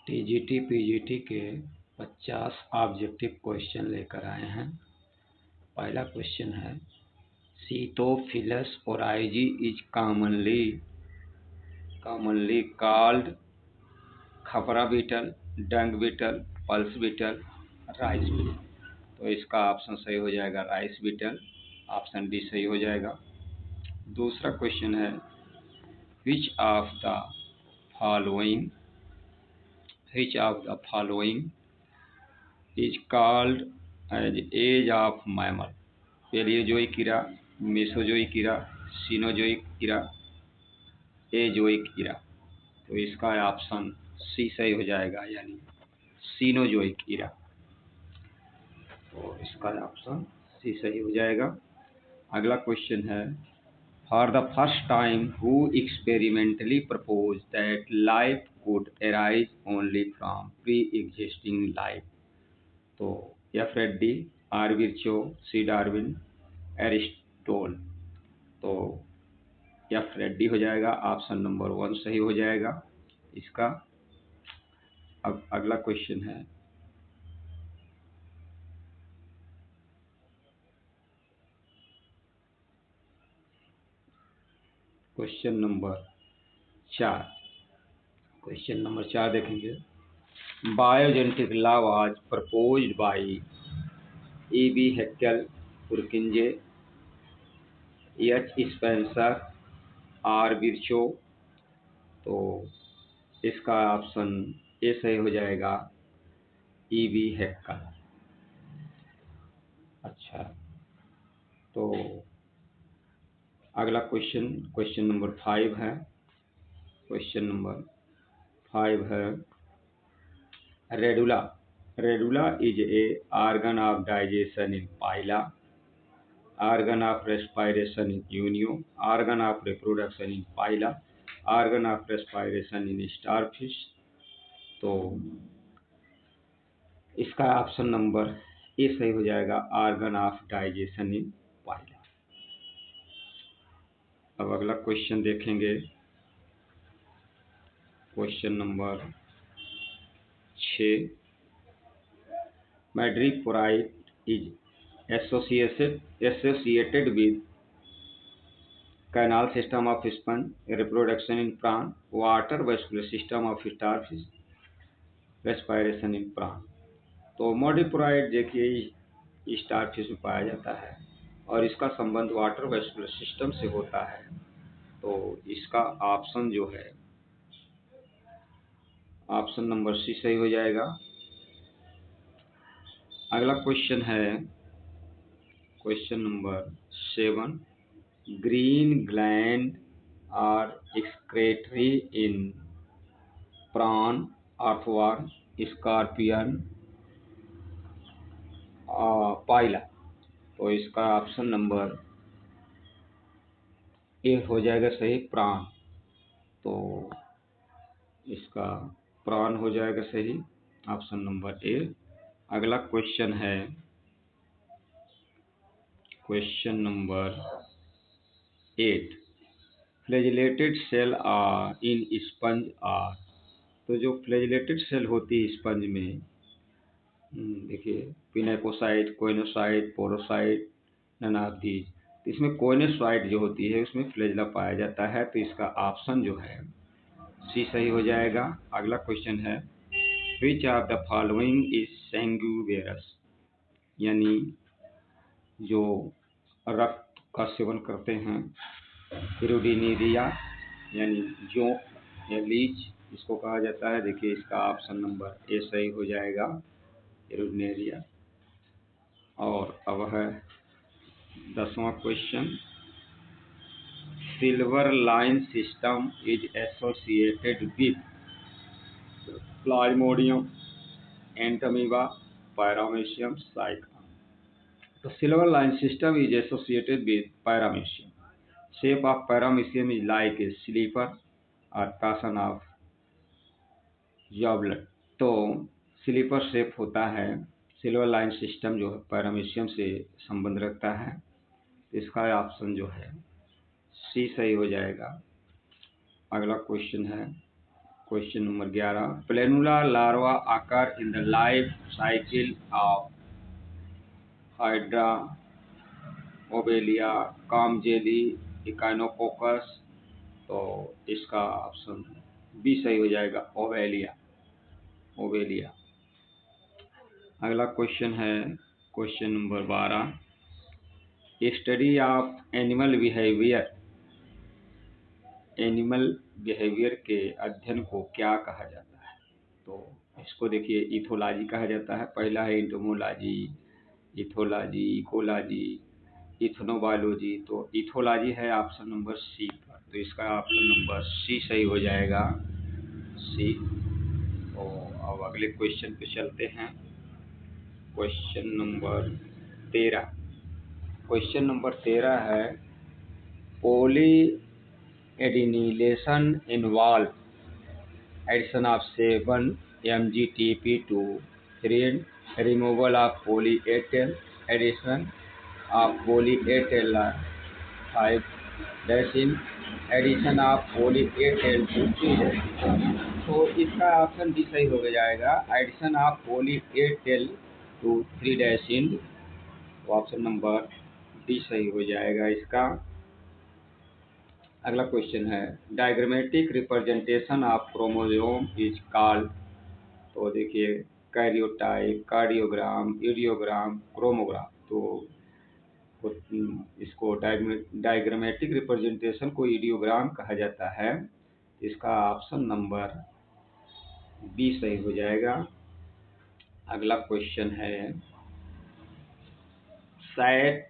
TGT PGT के 50 objective question लेकर आए हैं। पहला क्वेश्चन है, sitophilus oryzae is commonly called khapra beetle, dung beetle, pulse beetle, rice beetle. तो इसका ऑप्शन सही हो जाएगा राइस बीटल, ऑप्शन डी सही हो जाएगा। दूसरा क्वेश्चन है, which of the following is called as age of mammal? Paleozoic कीड़ा, मेसोजोइक कीड़ा, सीनोजोइक कीड़ा, एजोइक कीड़ा। तो इसका ऑप्शन सी सही हो जाएगा, यानी सीनोजोइक कीड़ा। तो इसका ऑप्शन सी सही हो जाएगा। अगला क्वेश्चन है, For the first time, who experimentally proposed that life could arise only from pre-existing life? तो एफ.रेड्डी, are. Virchow, C. Darwin, Aristotle. तो एफ.रेड्डी हो जाएगा, ऑप्शन नंबर 1 सही हो जाएगा इसका। अब अगला क्वेश्चन है, क्वेश्चन नंबर 4 देखेंगे। Biogenetic law was proposed by E.B. Haeckel, Purkinje, H. Spencer, R. Virchow. तो इसका ऑप्शन ए सही हो जाएगा, E.B. हैकेल। अच्छा, तो अगला क्वेश्चन नंबर 5 है। क्वेश्चन नंबर 5 है, radula is a organ of digestion in Pila, organ of respiration in Unio, organ of reproduction in Pila, organ of respiration in starfish. तो इसका ऑप्शन नंबर ए सही हो जाएगा, organ of digestion in Pila. अब अगला question देखेंगे, question number 6, madreporite is associated with canal system of sponge, reproduction in prawn, water vascular system of starfish, respiration in prawn। तो madreporite देखिए starfish में पाया जाता है और इसका संबंध वाटर वेस्कुलर सिस्टम से होता है। तो इसका ऑप्शन जो है, ऑप्शन नंबर सी सही हो जाएगा। अगला क्वेश्चन है, question number 7, green gland are excretory in prawn, earthworm, scorpion, Pila. तो इसका ऑप्शन नंबर ए हो जाएगा सही, प्राण। तो इसका प्राण हो जाएगा सही, ऑप्शन नंबर ए। अगला क्वेश्चन है, question number 8, flagellated cell in sponge are. तो जो फ्लैजिलेटेड सेल होती है स्पंज में, देखिए pinacocyte, choanocyte, porocyte, none of these. इसमें कोइनोसाइट जो होती है उसमें फ्लैजिला पाया जाता है। तो इसका ऑप्शन जो है सी सही हो जाएगा। अगला क्वेश्चन है, which of the following is sanguivorous, यानी जो रक्त का सेवन करते हैं। इरुडिनेरिया यानी जोंक या लीच इसको कहा जाता है। देखिए इसका ऑप्शन नंबर ए सही हो जाएगा, इरुडिनेरिया। और अब है 10वां question, silver line system is associated with Plasmodium, Entamoeba, Paramecium, cyclone. तो silver line system is associated with Paramecium. Shape of Paramecium is like a slipper और पैसन ऑफ जॉबलेट। तो स्लीपर शेप होता है। सिल्वर लाइन सिस्टम जो है paramecium से संबंध रखता है। इसका ऑप्शन जो है सी सही हो जाएगा। अगला क्वेश्चन है, question number 11, planula larva occur in the life cycle of Hydra, Obelia, comb jelly, Echinococcus. तो इसका ऑप्शन बी सही हो जाएगा, ओबेलिया, ओबेलिया। अगला क्वेश्चन है question number 12, study of animal behaviour, animal behaviour के अध्ययन को क्या कहा जाता है? तो इसको देखिए इथोलॉजी कहा जाता है। पहला है इंटोमोलॉजी, इथोलॉजी, इकोलॉजी, इथनोबायोलॉजी। तो इथोलॉजी है ऑप्शन नंबर सी पर, तो इसका ऑप्शन नंबर सी सही हो जाएगा, सी। तो अब अगले क्वेश्चन पे चलते हैं। क्वेश्चन नंबर 13, क्वेश्चन नंबर 13 है, पोली एडिनिलेशन involve addition of 7 mgtp to 3, removal of poly-A tail, addition of poly-A tail 5 dashing, addition of poly-A tail to 3 तो इसका ऑप्शन डी सही हो जाएगा, addition of poly-A tail to 3 dashing. तो option number D सही हो जाएगा इसका। अगला क्वेश्चन है, diagrammatic representation of chromosome is called. तो देखिए कैरियोटाइप, कार्डियोग्राम, इडियोग्राम, क्रोमोग्राम। तो इसको डायग्रामेटिक रिप्रेजेंटेशन को इडियोग्राम कहा जाता है। इसका ऑप्शन नंबर बी सही हो जाएगा। अगला क्वेश्चन है, sat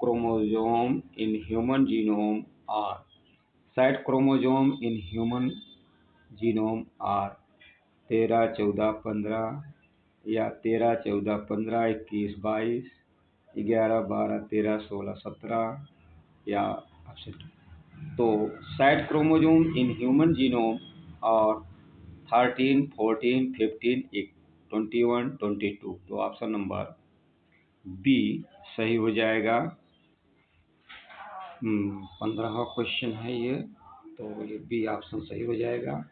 chromosome in human genome और sat chromosome in human genome are 13, 14, 15 या 13, 14, 15, 21, 22, 11, 12, 13, 16, 17 या ऑप्शन। तो site chromosome in human genome और 13, 14, 15, 21, 22। तो ऑप्शन नंबर बी सही हो जाएगा। 15वां क्वेश्चन है ये, तो ये बी ऑप्शन सही हो जाएगा।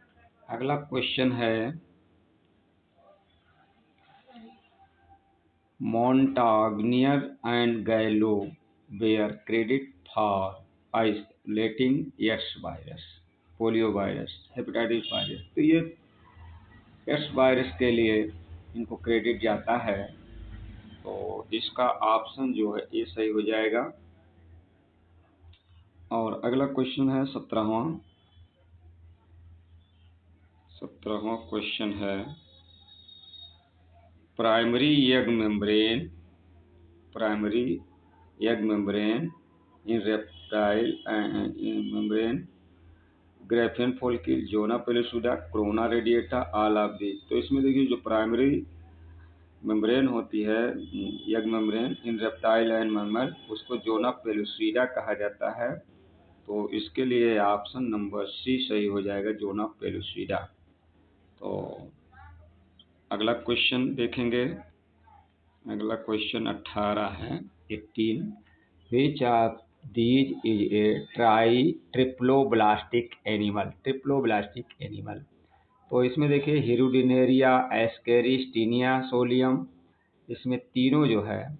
अगला क्वेश्चन है, Montagnier and Gallo were credited for isolating AIDS virus, polio virus, hepatitis virus. तो ये एड्स वायरस के लिए इनको क्रेडिट जाता है। तो इसका ऑप्शन जो है ये सही हो जाएगा। और अगला क्वेश्चन है 17वां क्वेश्चन है, primary egg membrane in reptile membrane, Graafian follicle, zona pellucida, corona radiata, all of these. तो इसमें देखिए जो प्राइमरी मेम्ब्रेन होती है, egg membrane in reptile and mammal, उसको जोना पेलुसिडा कहा जाता है। तो इसके लिए ऑप्शन नंबर सी सही हो जाएगा, जोना पेलुसिडा। तो अगला क्वेश्चन देखेंगे। अगला क्वेश्चन 18 है, 18, विच of these is a triploblastic animal. तो इसमें देखिए हिरुडिनेरिया, एस्केरिस्टीनिया, सोलियम, इसमें तीनों जो है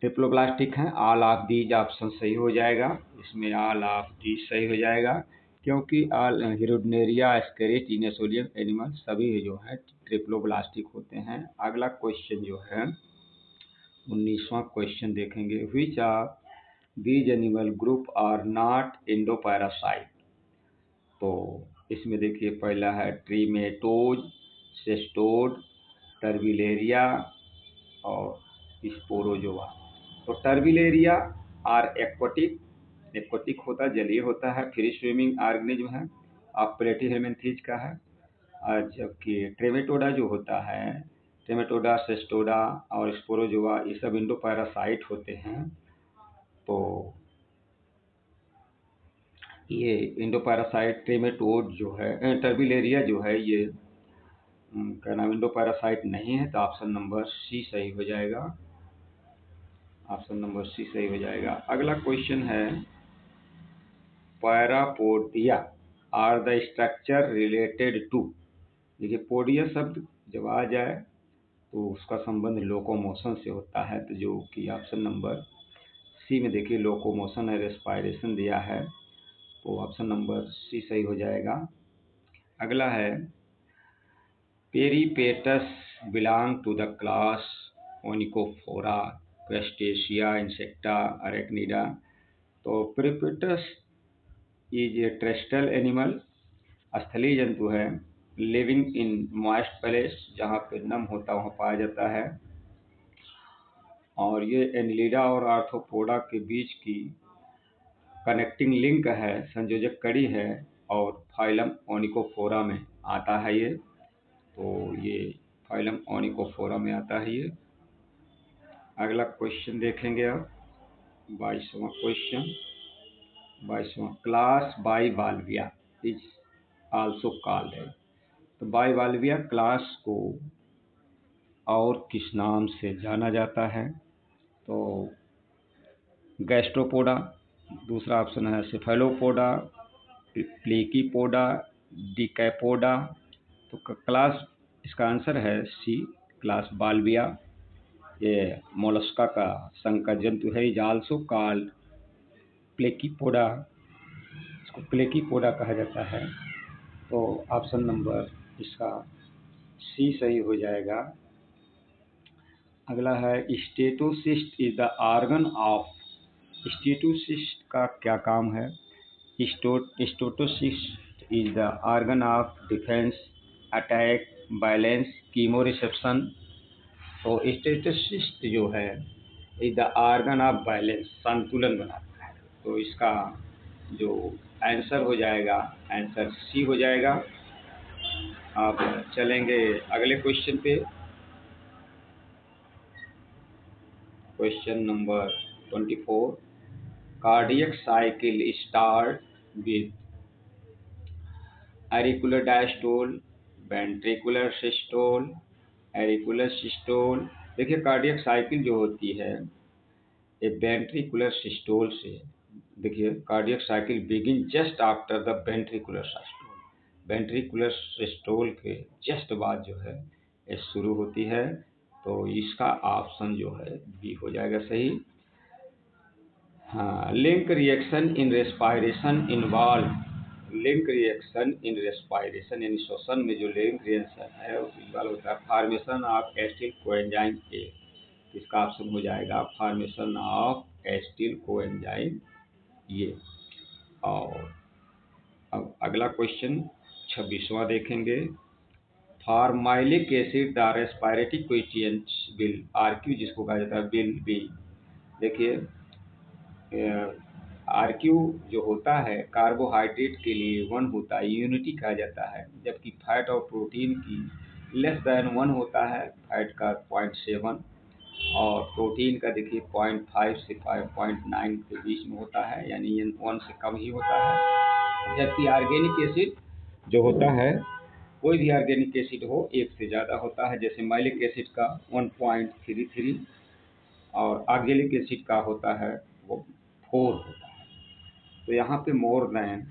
ट्रिप्लोब्लास्टिक हैं। ऑल ऑफ दीज ऑप्शन सही हो जाएगा, इसमें ऑल ऑफ दीज सही हो जाएगा, क्योंकि ऑल हिरुडिनेरिया, एस्केरिस्टीनिया, सोलियम एनिमल सभी जो है ट्रिप्लोब्लास्टिक होते हैं। अगला क्वेश्चन जो है 19वां क्वेश्चन देखेंगे, which of these animal group are not endoparasite. तो इसमें देखिए पहला है ट्रीमेटोज, सेस्टोड, टर्बिलेरिया और स्पोरोजोआ। तो टर्बिलेरिया आर एक्वाटिक होता है, जलीय होता है, फ्री स्विमिंग ऑर्गेनिज्म है, और प्लेटीहेल्मिन्थीज का है। और जबकि ट्रेमेटोडा जो होता है, ट्रेमेटोडा, सेस्टोडा और स्पोरोजोआ, ये सब इंडोपैरासाइट होते हैं। तो ये इंडोपैरासाइट ट्रेमेटोड जो है, टर्बिलेरिया जो है, ये क्या नाम इंडोपैरासाइट नहीं है। तो ऑप्शन नंबर सी सही हो जाएगा, ऑप्शन नंबर सी सही हो जाएगा। अगला क्वेश्चन है parapodia are the structure related to. देखिए पोडिया शब्द जब आ जाए तो उसका संबंध लोकोमोशन से होता है, तो जो कि ऑप्शन नंबर सी में देखिए लोकोमोशन है, रेस्पायरेशन दिया है, तो ऑप्शन नंबर सी सही हो जाएगा। अगला है Peripatus belong to the class Onychophora, Crustacea, Insecta, Arachnida. तो Peripatus is a terrestrial animal, स्थलीय जंतु है, लिविंग इन मॉइस्ट प्लेस, जहाँ पे नम होता है वहाँ पाया जाता है, और ये एनिलिडा और आर्थ्रोपोडा के बीच की कनेक्टिंग लिंक है, संयोजक कड़ी है, और फाइलम ओनिकोफोरा में आता है ये। तो ये फाइलम ओनिकोफोरा में आता है ये। अगला क्वेश्चन देखेंगे अब 22वां क्वेश्चन। 22वां, class Bivalvia is also called है। तो बाइवाल्विया क्लास को और किस नाम से जाना जाता है? तो गैस्ट्रोपोडा, दूसरा ऑप्शन है सेफेलोपोडा, प्लेकीपोडा, डिकैपोडा। तो क्लास, इसका आंसर है सी, क्लास बाल्विया। ये मोलस्का का संकर जंतु है, इज आल्सो कॉल्ड प्लेकीपोडा, इसको प्लेकीपोडा कहा जाता है। तो ऑप्शन नंबर इसका सी सही हो जाएगा। अगला है statocyst is the organ of, statocyst का क्या काम है? Statocyst is the organ of defence, attack, balance, chemo reception. तो स्टेटोसिस्ट जो है is the organ of balance, संतुलन बनाता है। तो इसका जो आंसर हो जाएगा, आंसर सी हो जाएगा। अब चलेंगे अगले क्वेश्चन पे। Question number 24, cardiac cycle start with auricular diastole, ventricular systole, auricular systole। देखिए कार्डियक साइकिल जो होती है ये वेंट्रिकुलर सिस्टोल से, देखिए cardiac cycle begin just after the ventricular systole, ventricular systole के जस्ट बाद जो है ये शुरू होती है। तो इसका ऑप्शन जो है बी हो जाएगा सही। हाँ, link reaction in respiration involve, link reaction in respiration यानी श्वसन में जो लिंक रिएक्शन है वो इन्वॉल्व होता है formation of acetyl coenzyme A. इसका ऑप्शन हो जाएगा फॉर्मेशन ऑफ एसिटिल कोएंजाइम ये। और अब अगला क्वेश्चन 26वां देखेंगे। Formylic acid the respirative questions will RQ, जिसको कहा जाता है विल बी। देखिए आरक्यू जो होता है कार्बोहाइड्रेट के लिए 1 होता है, यूनिटी कहा जाता है, जबकि फैट और प्रोटीन की लेस देन 1 होता है, फैट का 0.7 और प्रोटीन का देखिए 0.5 से 5.9 के बीच में होता है, यानी ये 1 से कम ही होता है। जबकि ऑर्गेनिक एसिड जो होता है, कोई भी ऑर्गेनिक एसिड हो 1 से ज़्यादा होता है, जैसे माइलिक एसिड का 1.33 और ऑक्जेलिक एसिड का होता है वो 4 होता है। तो यहाँ पे मोर देन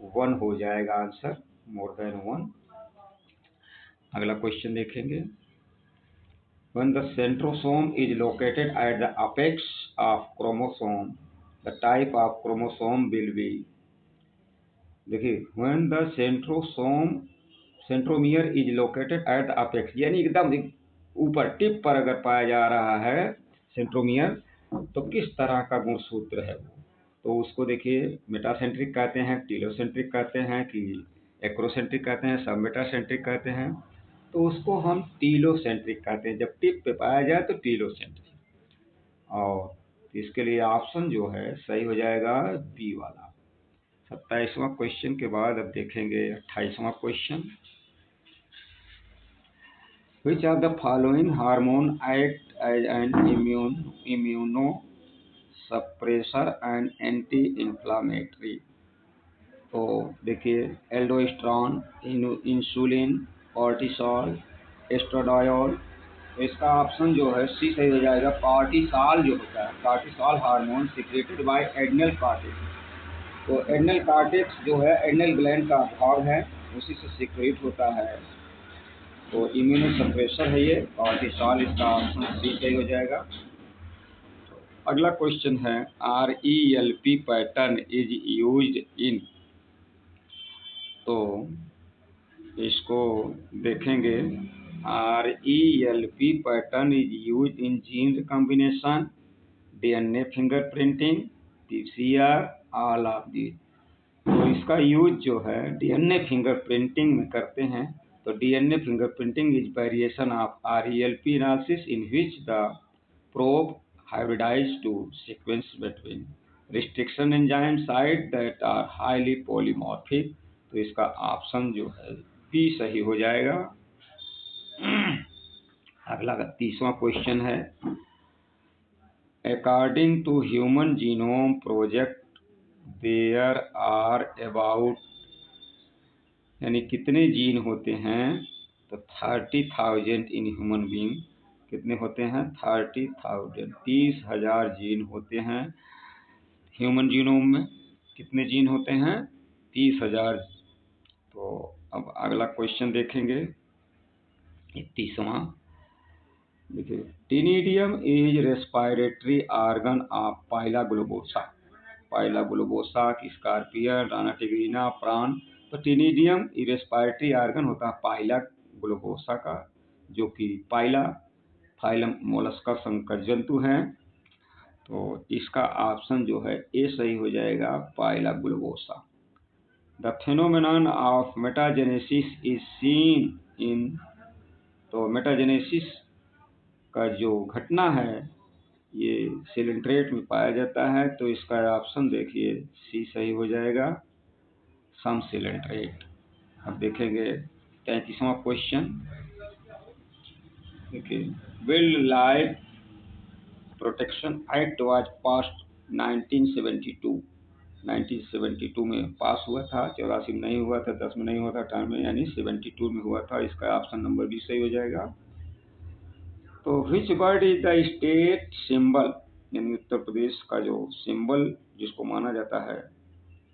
1 हो जाएगा आंसर, मोर देन 1। अगला क्वेश्चन देखेंगे। When the centrosome is located at the apex of chromosome, the type of chromosome will be, देखिए when the centromere is located at the apex, यानी एकदम ऊपर टिप पर अगर पाया जा रहा है सेंट्रोमियर, तो किस तरह का गुणसूत्र है वो? तो उसको देखिए मेटासेंट्रिक कहते हैं, टीलोसेंट्रिक कहते हैं, कि एक्रोसेंट्रिक कहते हैं, सब मेटासेंट्रिक कहते हैं। तो उसको हम टीलोसेंट्रिक कहते हैं, जब टिप पे पाया जाए तो टीलोसेंट्रिक। और इसके लिए ऑप्शन जो है सही हो जाएगा बी वाला। 27वां क्वेश्चन के बाद अब देखेंगे 28वां question. Which of the following hormone act as an immunosuppressor and anti-inflammatory? तो देखिए एल्डोस्टेरोन, इंसुलिन, कॉर्टिसोल, एस्ट्राडियोल। तो इसका ऑप्शन जो है सी सही हो जाएगा। कॉर्टिसोल जो होता है, cortisol hormone secreted by adrenal cortex, तो एडनल कार्टेक्स जो है एडनल ग्लैंड का भाग है, उसी से सीक्रेट होता है। तो इम्यूनो सप्रेसर है ये, और इस साल इसका ऑप्शन सी सही हो जाएगा। अगला क्वेश्चन है RELP pattern is used in, तो इसको देखेंगे। RELP pattern is used in gene recombination, DNA fingerprinting, PCR, all of the. तो इसका यूज जो है DNA फिंगरप्रिंटिंग में करते हैं। तो DNA fingerprinting is variation of RELP analysis in which the probe hybridized to sequence between restriction enzyme site that are highly polymorphic। तो इसका ऑप्शन जो है बी सही हो जाएगा। अगला 30वां क्वेश्चन है, according to human genome project there are about, यानी कितने जीन होते हैं, तो 30,000 इन ह्यूमन बींग। कितने होते हैं? 30,000, 30,000 जीन होते हैं ह्यूमन जीनोम में। कितने जीन होते हैं? 30,000। तो अब अगला क्वेश्चन देखेंगे, 31वां। देखिए, ctenidium is respiratory organ of Pila globosa. Pila globosa, scorpion, Rana tigrina, prawn. तो टिनिडियम रेस्पिरेटरी ऑर्गन होता है पाइला ग्लोबोसा का, जो कि पाइला फाइलम मोलस्का संकर जंतु है। तो इसका ऑप्शन जो है ए सही हो जाएगा, Pila globosa. The phenomenon of metagenesis is seen in, तो मेटाजेनेसिस का जो घटना है ये सिलेंट्रेट में पाया जाता है। तो इसका ऑप्शन देखिए सी सही हो जाएगा, सम सिलेंट्रेट। अब देखेंगे 33वां क्वेश्चन। देखिए, wildlife protection act was pass 1972। 1972 में पास हुआ था, 84 में नहीं हुआ था, 10 में नहीं हुआ था, 18 में, यानी 72 में हुआ था। इसका ऑप्शन नंबर भी सही हो जाएगा। तो which word is the state symbol, यानी उत्तर प्रदेश का जो सिंबल जिसको माना जाता है,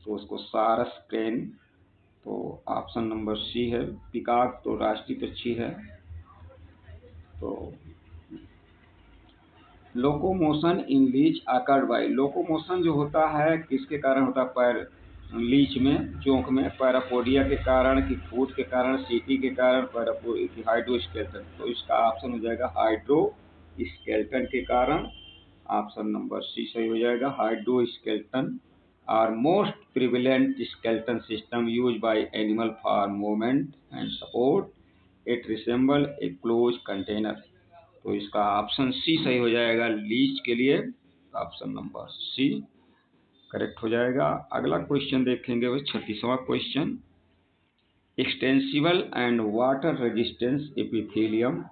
तो उसको सारस क्रेन। तो ऑप्शन नंबर सी है, पिकॉक तो राष्ट्रीय पक्षी है। तो locomotion in leech occurred by, locomotion जो होता है किसके कारण होता है? पैर लीच में, चोंक में, पैरापोडिया के कारण, कि फूट के कारण, सीटी के कारण, हाइड्रोस्केलेटन। तो इसका ऑप्शन हो जाएगा हाइड्रोस्केलेटन के कारण। ऑप्शन नंबर सी सही हो जाएगा, hydroskeleton are most prevalent skeleton system use by animal for movement and support. It resemble a close container. तो इसका ऑप्शन सी सही हो जाएगा, लीच के लिए ऑप्शन नंबर सी करेक्ट हो जाएगा। अगला क्वेश्चन देखेंगे, वो 36वां question. Extensible and water resistance epithelium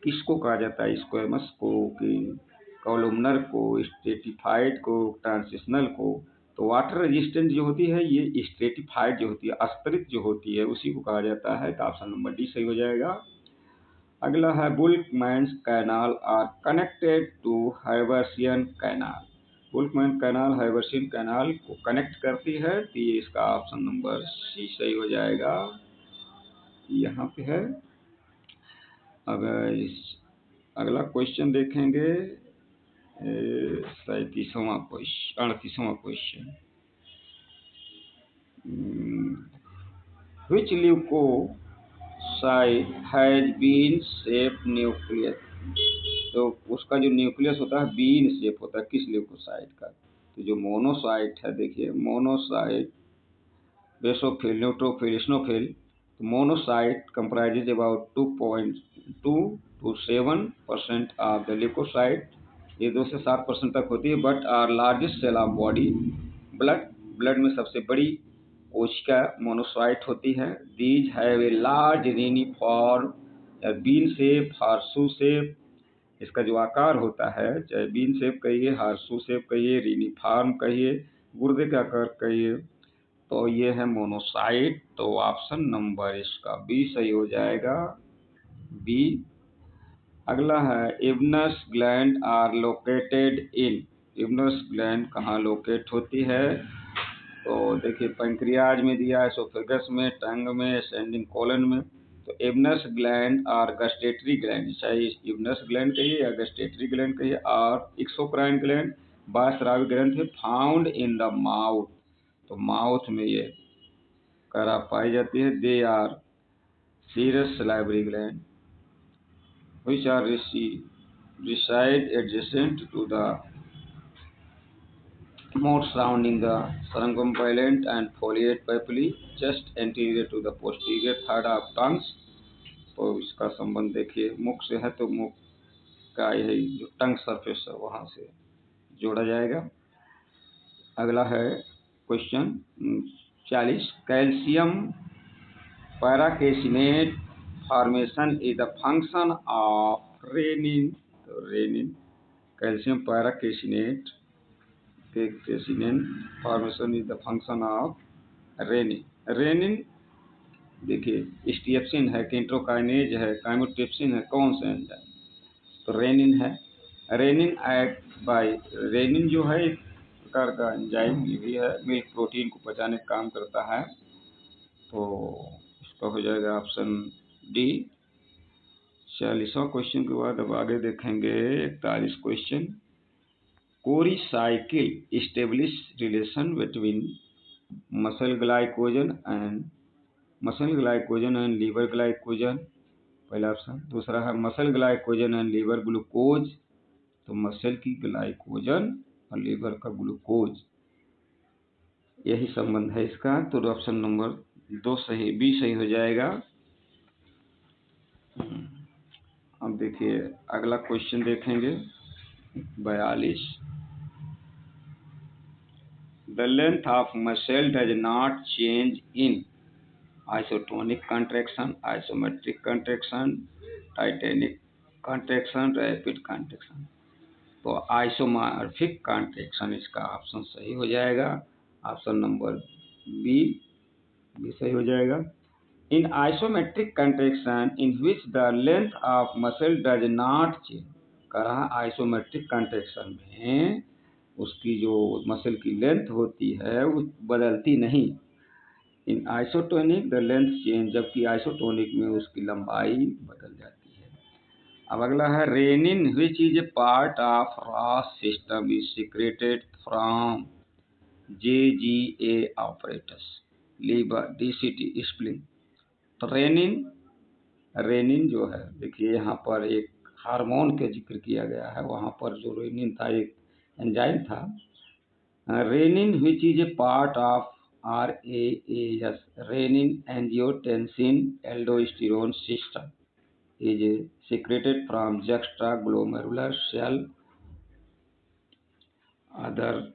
किसको कहा जाता है? स्क्वेमस को, कि कॉलमनर को, स्ट्रेटिफाइड को, ट्रांजिशनल को। तो वाटर रेजिस्टेंट जो होती है ये स्ट्रेटिफाइड जो होती है, अस्तरित जो होती है, उसी को कहा जाता है। तो ऑप्शन नंबर डी सही हो जाएगा। अगला है, Volkmann's canal are connected to Haversian canal. Volkmann canal Haversian canal को कनेक्ट करती है। तो ये इसका ऑप्शन नंबर सी सही हो जाएगा, यहाँ पे है। अब अगला क्वेश्चन देखेंगे, 37वां क्वेश्चन, 38वां question. Which leucocyte has bean shape nucleus. तो उसका जो न्यूक्लियस होता है बीन शेप होता है, किस ल्यूकोसाइट का? तो जो मोनोसाइट है, देखिए मोनोसाइट, बेसोफिल, न्यूट्रोफिल, स्नोफिल। तो monocyte comprises about 2.2 to 7% of the leucocyte. ये 2 से 7% तक होती है। But are largest cell of body, blood, blood में सबसे बड़ी कोशिका मोनोसाइट होती है। These have a large uniform bean shape, horseshoe shape. इसका जो आकार होता है, चाहे बीन शेप कहिए, हार्सू शेप कहिए, यूनिफॉर्म कहिए, गुर्दे का आकार कहिए, तो ये है मोनोसाइट। तो ऑप्शन नंबर इसका बी सही हो जाएगा, बी। अगला है, Ebner's gland are located in. Ebner's gland कहाँ लोकेट होती है? तो देखिए पैंक्रियाज में दिया है, एसोफेगस में, टंग में, असेंडिंग कोलन में। तो एबनस ग्लैंड और गस्टेटरी ग्लैंड, चाहे एबनस ग्लैंड कहिए या गस्टेटरी ग्लैंड कहिए, और एक्सोक्राइन ग्लैंड, बाह्यस्रावी ग्रंथि फाउंड इन द माउथ। तो माउथ में ये करा पाई जाती है। They are serous salivary gland which are reside adjacent to the moat surrounding the cerebrum pilent and foliate papillae just anterior to the posterior third of tongues। तो इसका संबंध देखिए मुख से है, तो मुख का यही जो टंग सरफेस है वहाँ से जोड़ा जाएगा। अगला है question 40, calcium paracaseinate formation is the function of rennin. तो rennin, calcium paracaseinate casein formation is the function of rennin. Rennin देखिए स्टिएप्सिन है, केंट्रोकाइनेज है, काइमोट्रिप्सिन है, कौन सा एंजाइम? तो रेनिन है। रेनिन एक्ट बाय, रेनिन जो है एक प्रकार का एंजाइम ये भी है, मिल्क प्रोटीन को पचाने का काम करता है। तो इसका हो जाएगा ऑप्शन डी। 40वां क्वेश्चन के बाद अब आगे देखेंगे 41 question. Cori cycle establish relation between muscle glycogen and liver glycogen, पहला ऑप्शन। दूसरा है muscle glycogen and liver glucose. तो मसल की ग्लाइकोजन और लीवर का ग्लूकोज, यही संबंध है इसका। तो ऑप्शन नंबर 2 सही, बी सही हो जाएगा। अब देखिए अगला क्वेश्चन देखेंगे 42। The length of muscle does not change in isotonic contraction, isometric contraction, titanic contraction, rapid contraction। तो आइसोमॉर्फिक कॉन्ट्रैक्शन इसका ऑप्शन सही हो जाएगा। ऑप्शन नंबर बी भी सही हो जाएगा। In isometric contraction in which the length of muscle does not change. कह रहा आइसोमेट्रिक कॉन्ट्रैक्शन में उसकी जो मसल की लेंथ होती है वो बदलती नहीं। In isotonic the length change, जबकि आइसोटोनिक में उसकी लंबाई बदल जाती है। अब अगला है renin which is a part of RAAS system is secreted from JGA apparatus, liver, DCT, spleen. तो रेनिन जो है देखिए यहाँ पर एक हार्मोन का जिक्र किया गया है, वहाँ पर जो रेनिन था एक एंजाइम था। Renin which is a part of RAAS, renin angiotensin aldosterone system is secreted from juxtaglomerular cell, other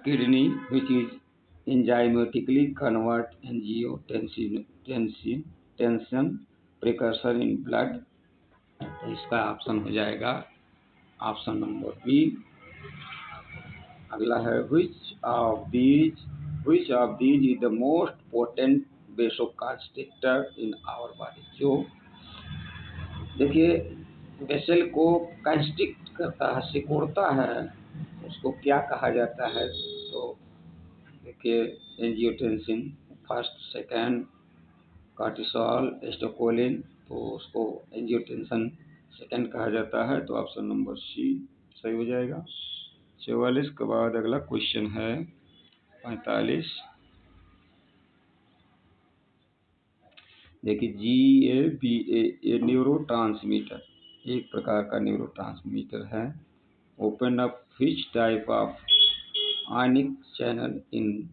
kidney which is enzymatically convert tension precursor in blood। तो इसका ऑप्शन हो जाएगा ऑप्शन नंबर बी। अगला है which of these is the most potent vasoconstrictor in our body। जो देखिए vessel को constrict करता है, सिकोड़ता है, उसको क्या कहा जाता है? तो देखिए एंजियोटेंसिन फर्स्ट, सेकंड कार्टिसोल, एस्टोकोलिन, तो उसको एंजियोटेंसिन सेकंड कहा जाता है। तो ऑप्शन नंबर सी सही हो जाएगा। 44 के बाद अगला क्वेश्चन है 45। देखिए GABA न्यूरोट्रांसमीटर, एक प्रकार का न्यूरोट्रांसमीटर है। Open up which type of ionic channel in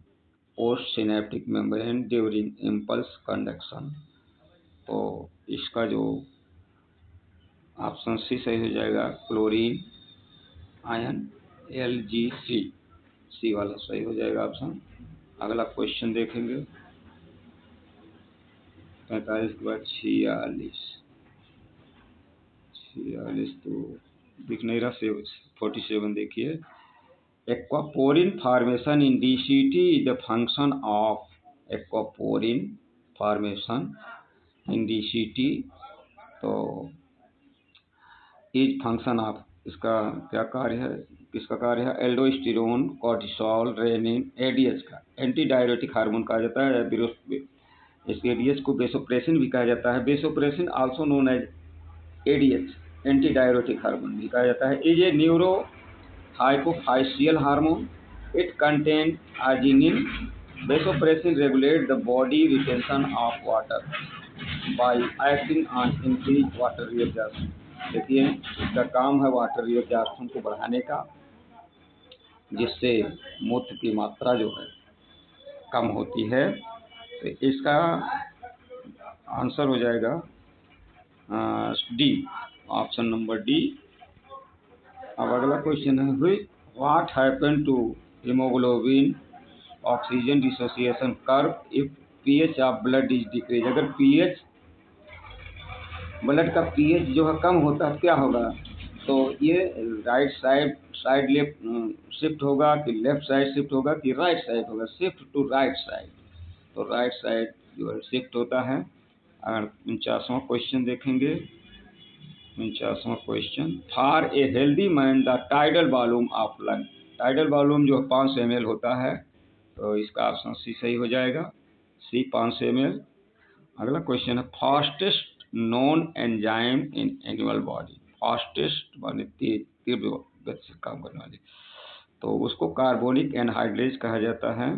post synaptic membrane during impulse conduction. तो इसका जो ऑप्शन सी सही हो जाएगा, क्लोरीन आयन, LGC, सी वाला सही हो जाएगा ऑप्शन। अगला क्वेश्चन देखेंगे 45 के बाद 46 तो दिख नहीं रहा। 47 देखिए, aquaporin formation in DCT is the function of, aquaporin formation in DCT तो इज फंक्शन ऑफ इसका क्या कार्य है, किसका कार्य है, एल्डोस्टेरोन, कॉर्टिसोल, रेनिन, एडीएच का एंटी डायरेटिक हार्मोन कहा जाता है। इस एडीएच को वेसोप्रेसिन भी कहा जाता है। Vasopressin also known as ADH, anti diuretic hormone भी कहा जाता है। Is a neuro hypophyseal hormone. It contains arginine. Vasopressin regulates the body retention of water by acting on increased water reabsorption. देखिए इसका काम है वाटर रिअब्जॉर्प्शन को बढ़ाने का, जिससे मूत्र की मात्रा जो है कम होती है। तो इसका आंसर हो जाएगा डी, ऑप्शन नंबर डी। अब अगला क्वेश्चन है, what happen to haemoglobin oxygen dissociation curve if pH of blood is decrease. अगर पीएच, ब्लड का पीएच जो है कम होता है क्या होगा, तो ये राइट साइड लेफ्ट शिफ्ट होगा कि लेफ्ट साइड शिफ्ट होगा कि राइट साइड होगा, शिफ्ट टू राइट साइड। तो राइट साइड जो है शिफ्ट होता है। अगर 49वां क्वेश्चन देखेंगे, 49वां question, for a healthy man the tidal volume of lung. Tidal volume जो 500 ml होता है, तो इसका ऑप्शन सी सही हो जाएगा, सी 500 ml। अगला क्वेश्चन है, fastest known enzyme in animal body. Fastest माने तीव्र गति से काम करने वाली, तो उसको कार्बोनिक एनहाइड्रेज कहा जाता है।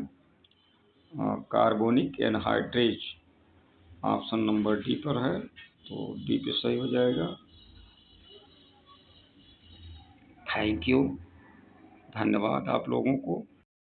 Carbonic anhydrase option number D पर है, तो डी पे सही हो जाएगा। थैंक यू, धन्यवाद आप लोगों को।